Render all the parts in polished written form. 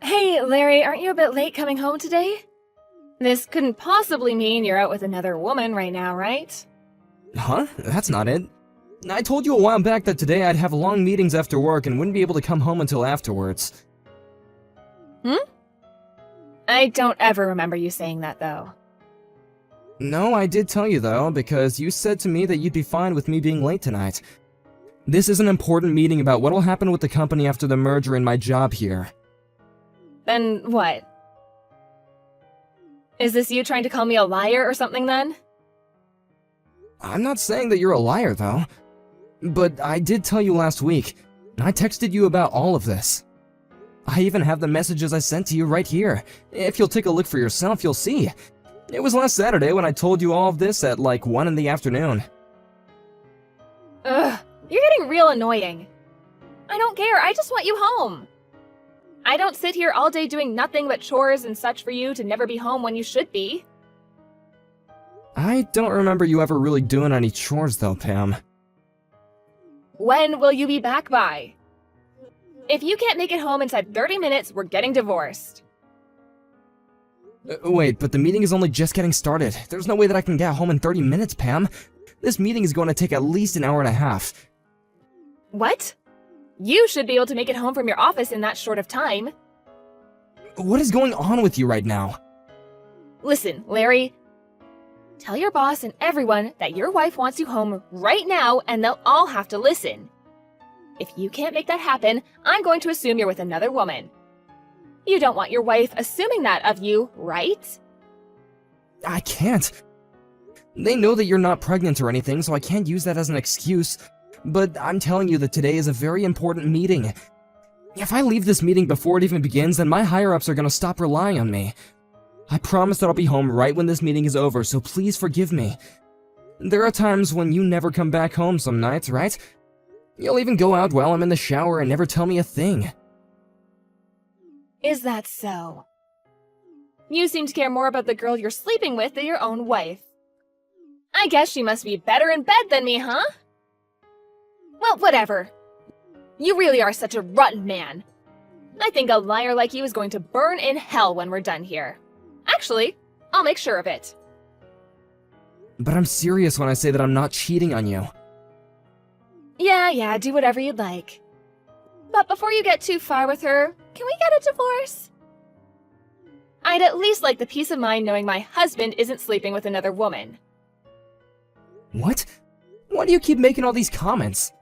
Hey, Larry, aren't you a bit late coming home today? This couldn't possibly mean you're out with another woman right now, right? Huh? That's not it. I told you a while back that today I'd have long meetings after work and wouldn't be able to come home until afterwards. I don't ever remember you saying that, though. No, I did tell you though, because you said to me that you'd be fine with me being late tonight. This is an important meeting about what'll happen with the company after the merger and my job here. Then what? Is this you trying to call me a liar or something then? I'm not saying that you're a liar though, but I did tell you last week, and I texted you about all of this. I even have the messages I sent to you right here. If you'll take a look for yourself, you'll see. It was last Saturday when I told you all of this at like 1 in the afternoon. Ugh, you're getting real annoying. I don't care, I just want you home. I don't sit here all day doing nothing but chores and such for you to never be home when you should be. I don't remember you ever really doing any chores though, Pam. When will you be back by? If you can't make it home inside 30 minutes, we're getting divorced. Wait, but the meeting is only just getting started. There's no way that I can get home in 30 minutes, Pam. This meeting is going to take at least an hour and a half. What? You should be able to make it home from your office in that short of time. What is going on with you right now? Listen, Larry. Tell your boss and everyone that your wife wants you home right now and they'll all have to listen. If you can't make that happen, I'm going to assume you're with another woman. You don't want your wife assuming that of you, right? I can't. They know that you're not pregnant or anything, so I can't use that as an excuse. But I'm telling you that today is a very important meeting. If I leave this meeting before it even begins, then my higher-ups are gonna stop relying on me. I promise that I'll be home right when this meeting is over, so please forgive me. There are times when you never come back home some nights, right? You'll even go out while I'm in the shower and never tell me a thing. Is that so? You seem to care more about the girl you're sleeping with than your own wife. I guess she must be better in bed than me, huh? Well, whatever. You really are such a rotten man. I think a liar like you is going to burn in hell when we're done here. Actually, I'll make sure of it. But I'm serious when I say that I'm not cheating on you. Yeah, do whatever you'd like. But before you get too far with her, can we get a divorce? I'd at least like the peace of mind knowing my husband isn't sleeping with another woman. What? Why do you keep making all these comments?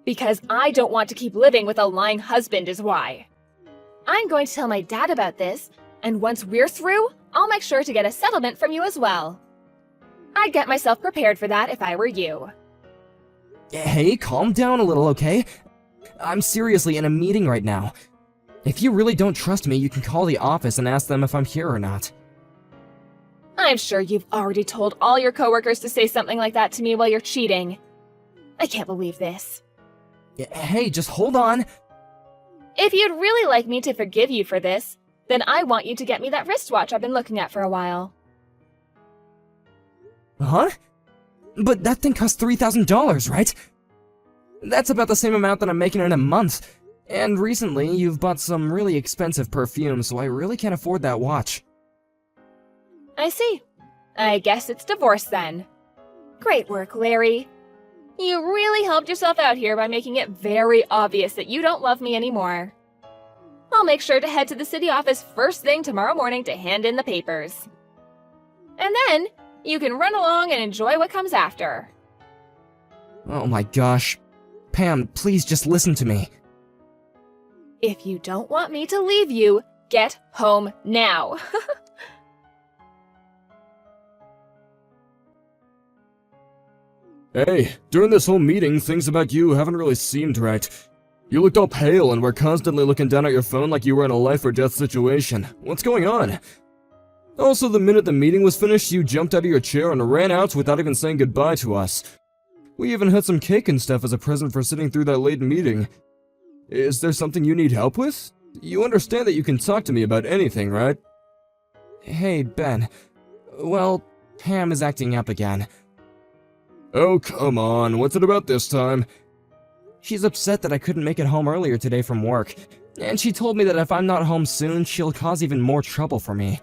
Because I don't want to keep living with a lying husband is why. I'm going to tell my dad about this, and once we're through, I'll make sure to get a settlement from you as well. I'd get myself prepared for that if I were you. Hey, calm down a little, okay? I'm seriously in a meeting right now. If you really don't trust me, you can call the office and ask them if I'm here or not. I'm sure you've already told all your coworkers to say something like that to me while you're cheating. I can't believe this. Hey, just hold on. If you'd really like me to forgive you for this, then I want you to get me that wristwatch I've been looking at for a while. Huh? But that thing costs $3,000, right? That's about the same amount that I'm making in a month. And recently, you've bought some really expensive perfume, so I really can't afford that watch. I see. I guess it's divorce then. Great work, Larry. You really helped yourself out here by making it very obvious that you don't love me anymore. I'll make sure to head to the city office first thing tomorrow morning to hand in the papers. And then, you can run along and enjoy what comes after. Oh my gosh. Pam, please just listen to me. If you don't want me to leave you, get home now. Hey, during this whole meeting, things about you haven't really seemed right. You looked all pale and were constantly looking down at your phone like you were in a life or death situation. What's going on? Also, the minute the meeting was finished, you jumped out of your chair and ran out without even saying goodbye to us. We even had some cake and stuff as a present for sitting through that late meeting. Is there something you need help with? You understand that you can talk to me about anything, right? Hey, Ben. Well, Pam is acting up again. Oh, come on, what's it about this time? She's upset that I couldn't make it home earlier today from work. And she told me that if I'm not home soon, she'll cause even more trouble for me.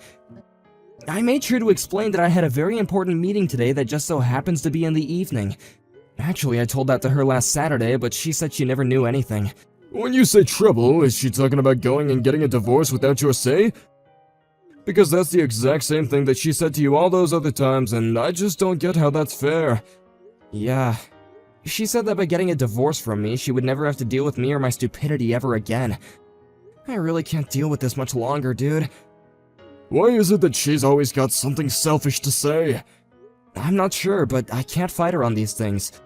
I made sure to explain that I had a very important meeting today that just so happens to be in the evening. Actually, I told that to her last Saturday, but she said she never knew anything. When you say trouble, is she talking about going and getting a divorce without your say? Because that's the exact same thing that she said to you all those other times, and I just don't get how that's fair. Yeah. She said that by getting a divorce from me, she would never have to deal with me or my stupidity ever again. I really can't deal with this much longer, dude. Why is it that she's always got something selfish to say? I'm not sure, but I can't fight her on these things.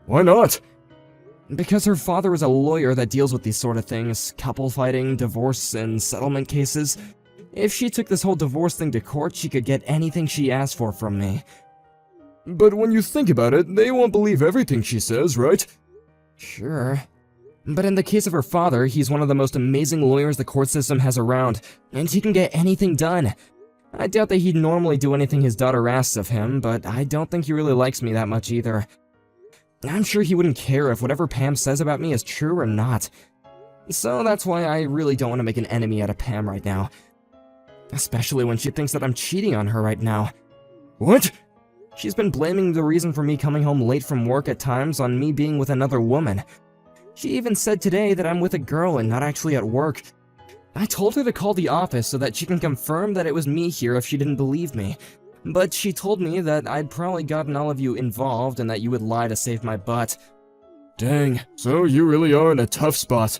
Why not? Because her father is a lawyer that deals with these sort of things, couple fighting, divorce, and settlement cases. If she took this whole divorce thing to court, she could get anything she asked for from me. But when you think about it, they won't believe everything she says, right? Sure. But in the case of her father, he's one of the most amazing lawyers the court system has around, and he can get anything done. I doubt that he'd normally do anything his daughter asks of him, but I don't think he really likes me that much either. I'm sure he wouldn't care if whatever Pam says about me is true or not. So that's why I really don't want to make an enemy out of Pam right now. Especially when she thinks that I'm cheating on her right now. What? She's been blaming the reason for me coming home late from work at times on me being with another woman. She even said today that I'm with a girl and not actually at work. I told her to call the office so that she can confirm that it was me here if she didn't believe me. But she told me that I'd probably gotten all of you involved and that you would lie to save my butt. Dang, so you really are in a tough spot.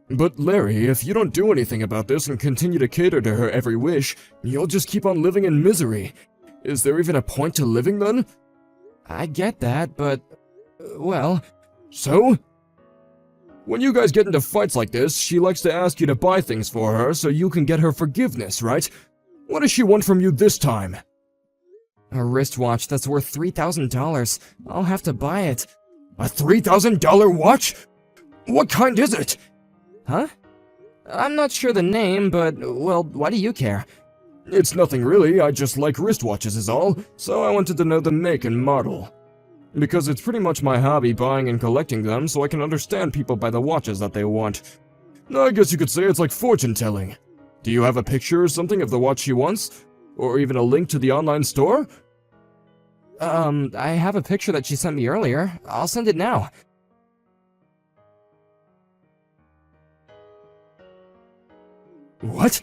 But Larry, if you don't do anything about this and continue to cater to her every wish, you'll just keep on living in misery. Is there even a point to living then? I get that, but... well... So? When you guys get into fights like this, she likes to ask you to buy things for her so you can get her forgiveness, right? What does she want from you this time? A wristwatch that's worth $3,000. I'll have to buy it. A $3,000 watch? What kind is it? Huh? I'm not sure the name, but, well, why do you care? It's nothing really, I just like wristwatches is all, so I wanted to know the make and model. Because it's pretty much my hobby buying and collecting them, so I can understand people by the watches that they want. I guess you could say it's like fortune telling. Do you have a picture or something of the watch she wants? Or even a link to the online store? I have a picture that she sent me earlier. I'll send it now. What?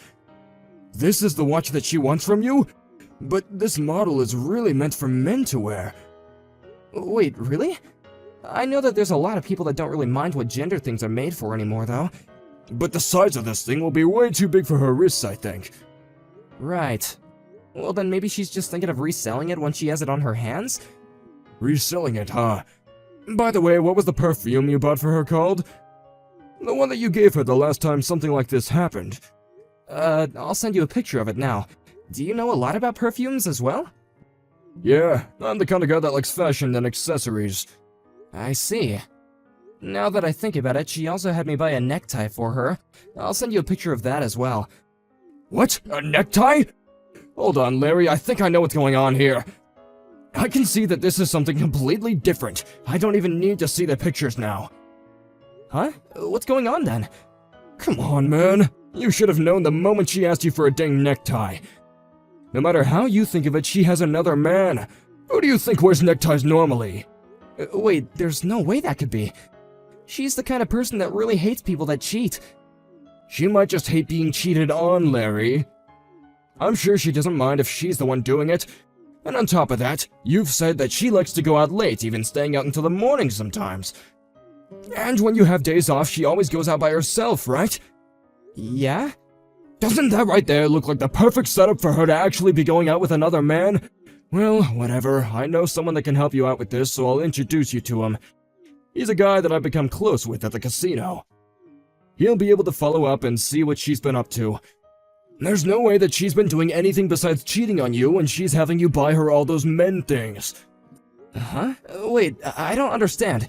This is the watch that she wants from you? But this model is really meant for men to wear. Wait, really? I know that there's a lot of people that don't really mind what gender things are made for anymore, though. But the size of this thing will be way too big for her wrists, I think. Right. Well, then maybe she's just thinking of reselling it when she has it on her hands? Reselling it, huh? By the way, what was the perfume you bought for her called? The one that you gave her the last time something like this happened. I'll send you a picture of it now. Do you know a lot about perfumes as well? Yeah, I'm the kind of guy that likes fashion and accessories. I see. Now that I think about it, she also had me buy a necktie for her. I'll send you a picture of that as well. What? A necktie? Hold on, Larry, I think I know what's going on here. I can see that this is something completely different. I don't even need to see the pictures now. Huh? What's going on then? Come on, man. You should have known the moment she asked you for a dang necktie. No matter how you think of it, she has another man. Who do you think wears neckties normally? Wait, there's no way that could be. She's the kind of person that really hates people that cheat. She might just hate being cheated on, Larry. I'm sure she doesn't mind if she's the one doing it. And on top of that, you've said that she likes to go out late, even staying out until the morning sometimes. And when you have days off, she always goes out by herself, right? Yeah? Doesn't that right there look like the perfect setup for her to actually be going out with another man? Well, whatever. I know someone that can help you out with this, so I'll introduce you to him. He's a guy that I've become close with at the casino. He'll be able to follow up and see what she's been up to. There's no way that she's been doing anything besides cheating on you and she's having you buy her all those men things. Huh? Wait, I don't understand.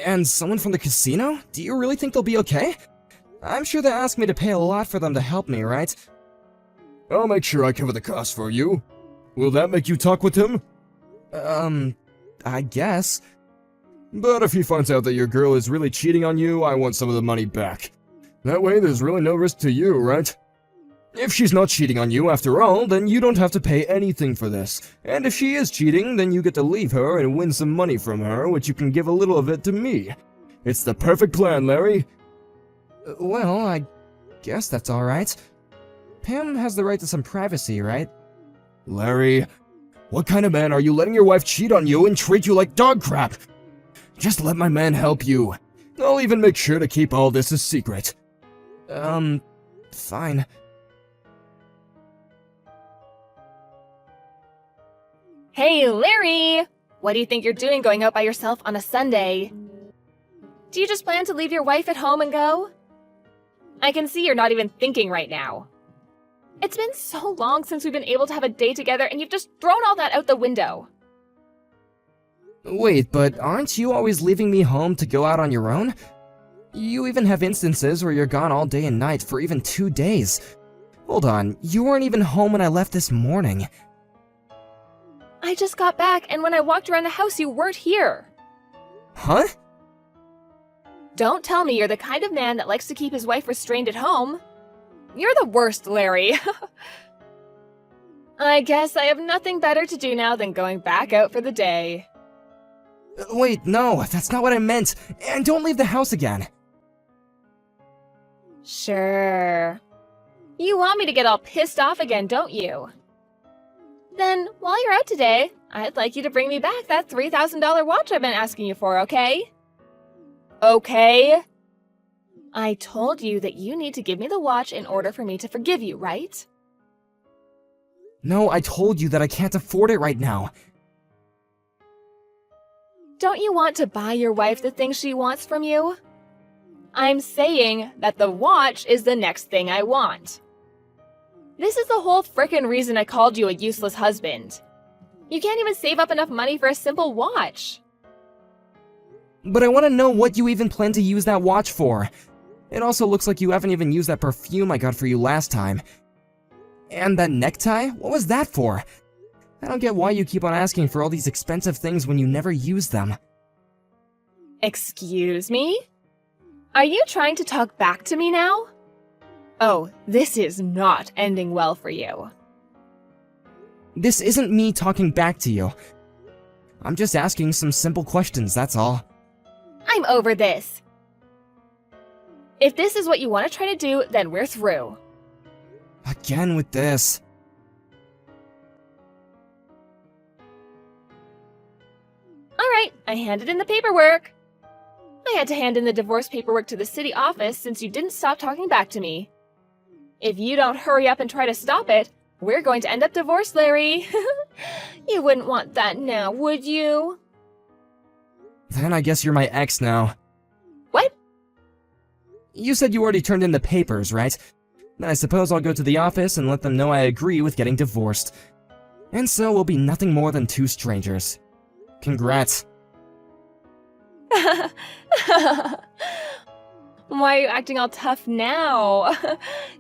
And someone from the casino? Do you really think they'll be okay? I'm sure they asked me to pay a lot for them to help me, right? I'll make sure I cover the cost for you. Will that make you talk with him? I guess. But if he finds out that your girl is really cheating on you, I want some of the money back. That way there's really no risk to you, right? If she's not cheating on you after all, then you don't have to pay anything for this. And if she is cheating, then you get to leave her and win some money from her, which you can give a little of it to me. It's the perfect plan, Larry. Well, I guess that's alright. Pam has the right to some privacy, right? Larry, what kind of man are you letting your wife cheat on you and treat you like dog crap? Just let my man help you. I'll even make sure to keep all this a secret. Fine. Hey, Larry! What do you think you're doing going out by yourself on a Sunday? Do you just plan to leave your wife at home and go? I can see you're not even thinking right now. It's been so long since we've been able to have a day together and you've just thrown all that out the window. Wait, but aren't you always leaving me home to go out on your own? You even have instances where you're gone all day and night for even 2 days. Hold on, you weren't even home when I left this morning. I just got back, and when I walked around the house, you weren't here. Huh? Don't tell me you're the kind of man that likes to keep his wife restrained at home. You're the worst, Larry. I guess I have nothing better to do now than going back out for the day. Wait, no, that's not what I meant. And don't leave the house again. Sure. You want me to get all pissed off again, don't you? Then, while you're out today, I'd like you to bring me back that $3,000 watch I've been asking you for, okay? Okay? I told you that you need to give me the watch in order for me to forgive you, right? No, I told you that I can't afford it right now. Don't you want to buy your wife the things she wants from you? I'm saying that the watch is the next thing I want. This is the whole frickin' reason I called you a useless husband. You can't even save up enough money for a simple watch. But I want to know what you even plan to use that watch for. It also looks like you haven't even used that perfume I got for you last time. And that necktie? What was that for? I don't get why you keep on asking for all these expensive things when you never use them. Excuse me? Are you trying to talk back to me now? Oh, this is not ending well for you. This isn't me talking back to you. I'm just asking some simple questions, that's all. I'm over this. If this is what you want to try to do, then we're through. Again with this. Alright, I handed in the paperwork. I had to hand in the divorce paperwork to the city office since you didn't stop talking back to me. If you don't hurry up and try to stop it, we're going to end up divorced, Larry. You wouldn't want that now, would you? Then I guess you're my ex now. What? You said you already turned in the papers, right? Then I suppose I'll go to the office and let them know I agree with getting divorced. And so we'll be nothing more than 2 strangers. Congrats. Why are you acting all tough now?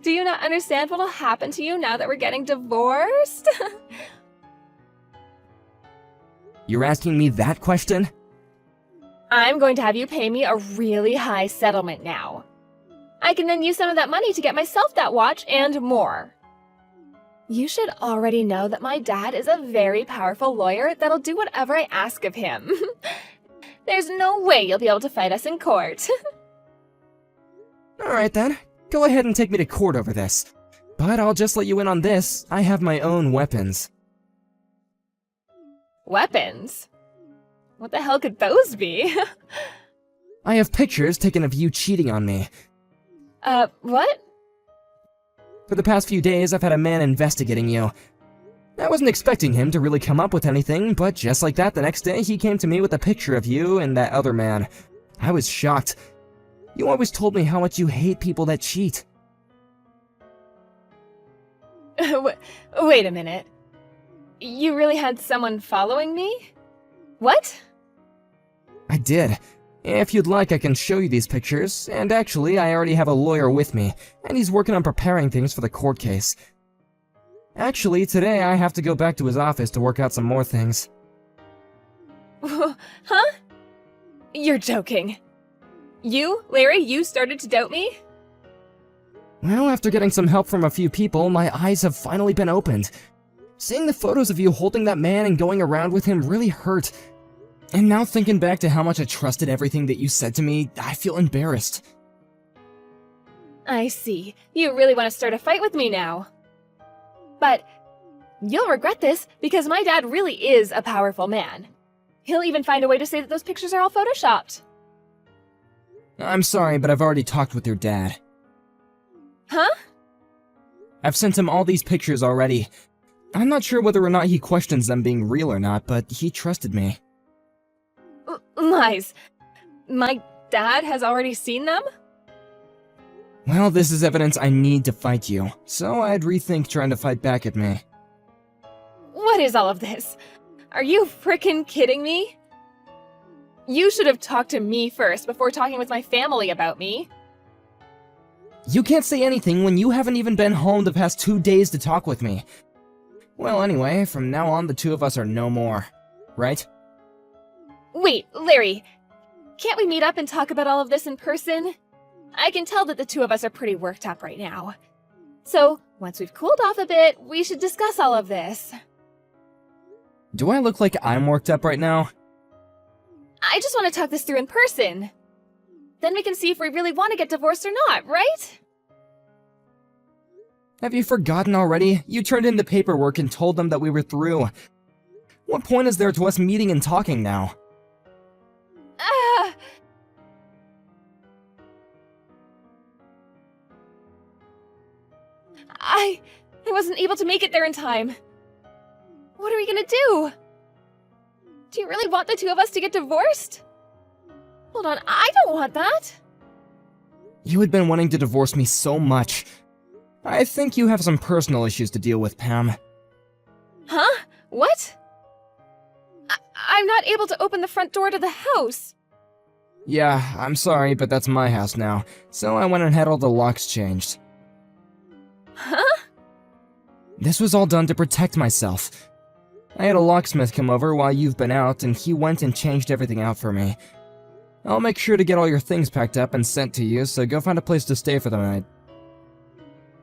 Do you not understand what'll happen to you now that we're getting divorced? You're asking me that question? I'm going to have you pay me a really high settlement now. I can then use some of that money to get myself that watch and more. You should already know that my dad is a very powerful lawyer that'll do whatever I ask of him. There's no way you'll be able to fight us in court. Alright then, go ahead and take me to court over this. But I'll just let you in on this, I have my own weapons. Weapons? What the hell could those be? I have pictures taken of you cheating on me. What? For the past few days, I've had a man investigating you. I wasn't expecting him to really come up with anything, but just like that, the next day he came to me with a picture of you and that other man. I was shocked. You always told me how much you hate people that cheat. Wait a minute. You really had someone following me? What? I did. If you'd like, I can show you these pictures, and actually, I already have a lawyer with me, and he's working on preparing things for the court case. Actually, today I have to go back to his office to work out some more things. Huh? You're joking. You, Larry, you started to doubt me? Well, after getting some help from a few people, my eyes have finally been opened. Seeing the photos of you holding that man and going around with him really hurt. And now thinking back to how much I trusted everything that you said to me, I feel embarrassed. I see. You really want to start a fight with me now. But you'll regret this because my dad really is a powerful man. He'll even find a way to say that those pictures are all photoshopped. I'm sorry, but I've already talked with your dad. Huh? I've sent him all these pictures already. I'm not sure whether or not he questions them being real or not, but he trusted me. Lies. My dad has already seen them? Well, this is evidence I need to fight you, so I'd rethink trying to fight back at me. What is all of this? Are you frickin' kidding me? You should have talked to me first before talking with my family about me. You can't say anything when you haven't even been home the past 2 days to talk with me. Well, anyway, from now on the two of us are no more, right? Wait, Larry. Can't we meet up and talk about all of this in person? I can tell that the two of us are pretty worked up right now. So, once we've cooled off a bit, we should discuss all of this. Do I look like I'm worked up right now? I just want to talk this through in person. Then we can see if we really want to get divorced or not, right? Have you forgotten already? You turned in the paperwork and told them that we were through. What point is there to us meeting and talking now? I wasn't able to make it there in time. What are we gonna do? Do you really want the two of us to get divorced? Hold on, I don't want that. You had been wanting to divorce me so much. I think you have some personal issues to deal with, Pam. Huh? What? I'm not able to open the front door to the house. Yeah, I'm sorry, but that's my house now, so I went and had all the locks changed. Huh? This was all done to protect myself. I had a locksmith come over while you've been out, and he went and changed everything out for me. I'll make sure to get all your things packed up and sent to you, so go find a place to stay for the night.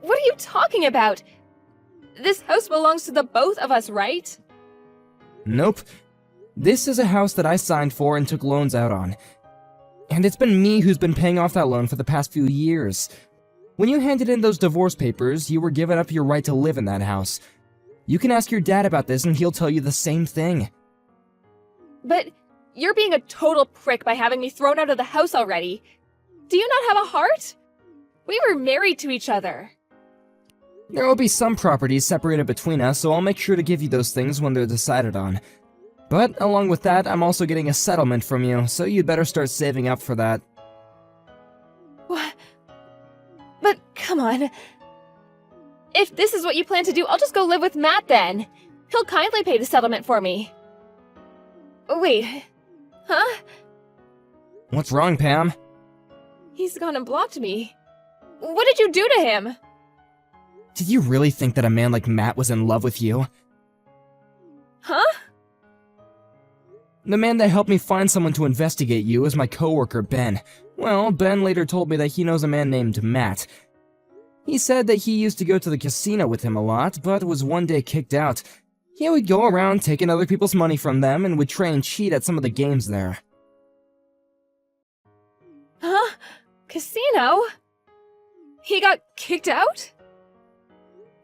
What are you talking about? This house belongs to the both of us, right? Nope. This is a house that I signed for and took loans out on. And it's been me who's been paying off that loan for the past few years. When you handed in those divorce papers, you were giving up your right to live in that house. You can ask your dad about this and he'll tell you the same thing. But you're being a total prick by having me thrown out of the house already. Do you not have a heart? We were married to each other. There will be some properties separated between us, so I'll make sure to give you those things when they're decided on. But along with that, I'm also getting a settlement from you, so you'd better start saving up for that. What? But come on. If this is what you plan to do, I'll just go live with Matt then. He'll kindly pay the settlement for me. Wait. Huh? What's wrong, Pam? He's gone and blocked me. What did you do to him? Did you really think that a man like Matt was in love with you? Huh? The man that helped me find someone to investigate you is my coworker, Ben. Well, Ben later told me that he knows a man named Matt. He said that he used to go to the casino with him a lot, but was one day kicked out. He would go around taking other people's money from them and would try and cheat at some of the games there. Huh? Casino? He got kicked out?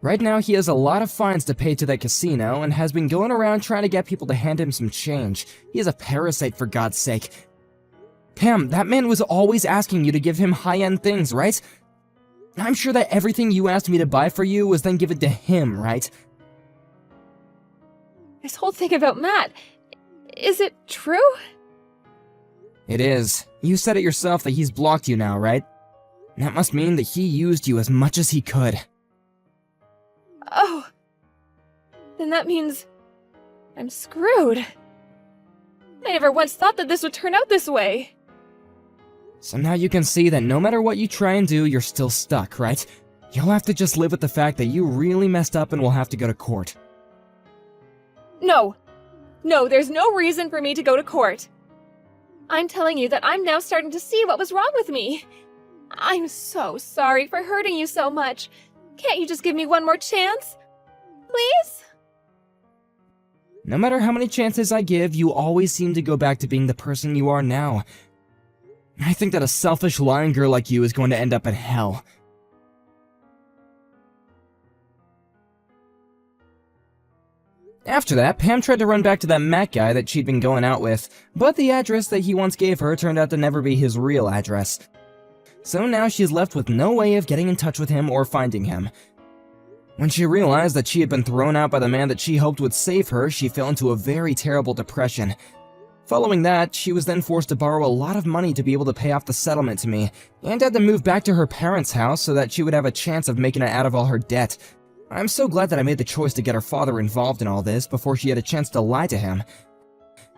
Right now, he has a lot of fines to pay to that casino and has been going around trying to get people to hand him some change. He is a parasite, for God's sake. Pam, that man was always asking you to give him high-end things, right? I'm sure that everything you asked me to buy for you was then given to him, right? This whole thing about Matt, is it true? It is. You said it yourself that he's blocked you now, right? That must mean that he used you as much as he could. Oh. Then that means I'm screwed. I never once thought that this would turn out this way. So now you can see that no matter what you try and do, you're still stuck, right? You'll have to just live with the fact that you really messed up and will have to go to court. No. No, there's no reason for me to go to court. I'm telling you that I'm now starting to see what was wrong with me. I'm so sorry for hurting you so much. Can't you just give me one more chance? Please? No matter how many chances I give, you always seem to go back to being the person you are now. I think that a selfish, lying girl like you is going to end up in hell. After that, Pam tried to run back to that Matt guy that she'd been going out with, but the address that he once gave her turned out to never be his real address. So now she's left with no way of getting in touch with him or finding him. When she realized that she had been thrown out by the man that she hoped would save her, she fell into a very terrible depression. Following that, she was then forced to borrow a lot of money to be able to pay off the settlement to me, and had to move back to her parents' house so that she would have a chance of making it out of all her debt. I'm so glad that I made the choice to get her father involved in all this before she had a chance to lie to him.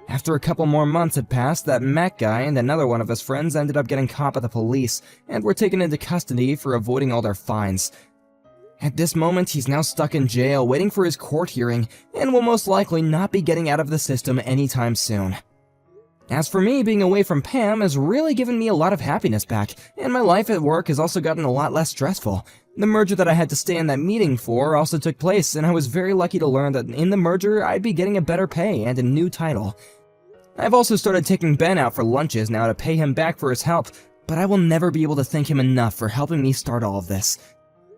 After a couple more months had passed, that Matt guy and another one of his friends ended up getting caught by the police, and were taken into custody for avoiding all their fines. At this moment, he's now stuck in jail waiting for his court hearing, and will most likely not be getting out of the system anytime soon. As for me, being away from Pam has really given me a lot of happiness back, and my life at work has also gotten a lot less stressful. The merger that I had to stay in that meeting for also took place, and I was very lucky to learn that in the merger I'd be getting a better pay and a new title. I've also started taking Ben out for lunches now to pay him back for his help, but I will never be able to thank him enough for helping me start all of this.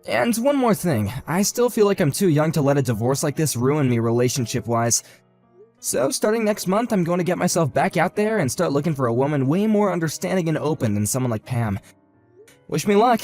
And one more thing, I still feel like I'm too young to let a divorce like this ruin me relationship-wise. So starting next month, I'm going to get myself back out there and start looking for a woman way more understanding and open than someone like Pam. Wish me luck!